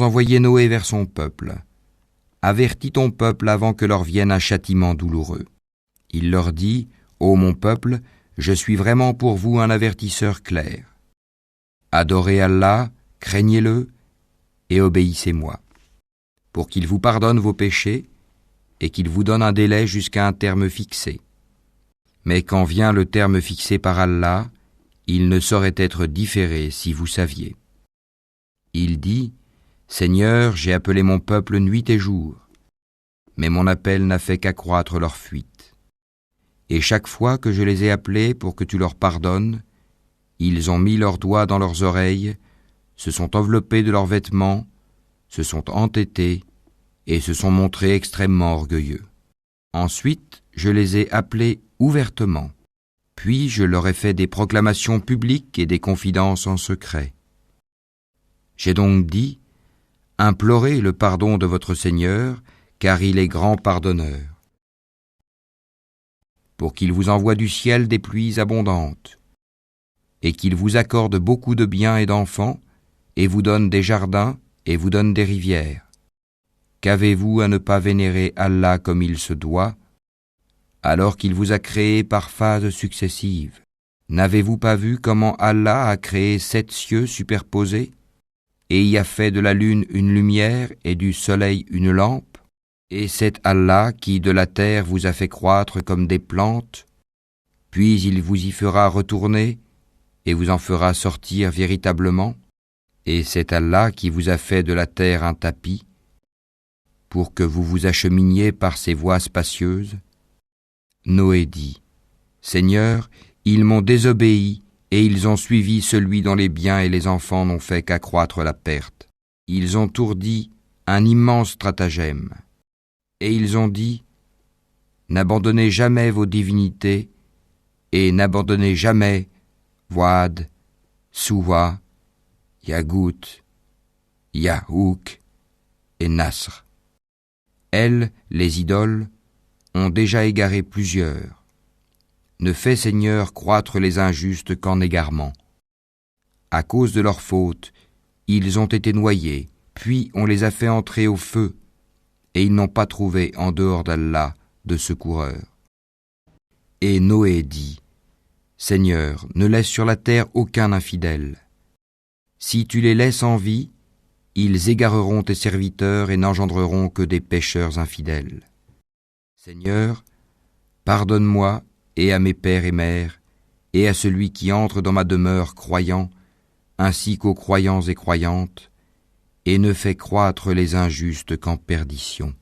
envoyé Noé vers son peuple. Avertis ton peuple avant que leur vienne un châtiment douloureux. Il leur dit, ô mon peuple, je suis vraiment pour vous un avertisseur clair. Adorez Allah, craignez-le et obéissez-moi, pour qu'il vous pardonne vos péchés et qu'il vous donne un délai jusqu'à un terme fixé. Mais quand vient le terme fixé par Allah, il ne saurait être différé si vous saviez. Il dit, Seigneur, j'ai appelé mon peuple nuit et jour, mais mon appel n'a fait qu'accroître leur fuite. Et chaque fois que je les ai appelés pour que tu leur pardonnes, ils ont mis leurs doigts dans leurs oreilles, se sont enveloppés de leurs vêtements, se sont entêtés et se sont montrés extrêmement orgueilleux. Ensuite, je les ai appelés ouvertement, puis je leur ai fait des proclamations publiques et des confidences en secret. J'ai donc dit, implorez le pardon de votre Seigneur, car il est grand pardonneur, pour qu'il vous envoie du ciel des pluies abondantes, et qu'il vous accorde beaucoup de biens et d'enfants, et vous donne des jardins, et vous donne des rivières. Qu'avez-vous à ne pas vénérer Allah comme il se doit, alors qu'il vous a créé par phases successives? N'avez-vous pas vu comment Allah a créé 7 cieux superposés, et y a fait de la lune une lumière et du soleil une lampe? Et c'est Allah qui de la terre vous a fait croître comme des plantes, puis il vous y fera retourner et vous en fera sortir véritablement. Et c'est Allah qui vous a fait de la terre un tapis, pour que vous vous acheminiez par ces voies spacieuses. Noé dit, Seigneur, ils m'ont désobéi, et ils ont suivi celui dont les biens et les enfants n'ont fait qu'accroître la perte. Ils ont ourdi un immense stratagème. Et ils ont dit, n'abandonnez jamais vos divinités, et n'abandonnez jamais Wad, Suwa, Yagout, Yahouk et Nasr. Elles, les idoles, ont déjà égaré plusieurs. Ne fais, Seigneur, croître les injustes qu'en égarement. À cause de leur faute, ils ont été noyés, puis on les a fait entrer au feu, et ils n'ont pas trouvé en dehors d'Allah de secoureur. Et Noé dit, Seigneur, ne laisse sur la terre aucun infidèle. Si tu les laisses en vie, ils égareront tes serviteurs et n'engendreront que des pécheurs infidèles. Seigneur, pardonne-moi et à mes pères et mères, et à celui qui entre dans ma demeure croyant, ainsi qu'aux croyants et croyantes, et ne fais croître les injustes qu'en perdition.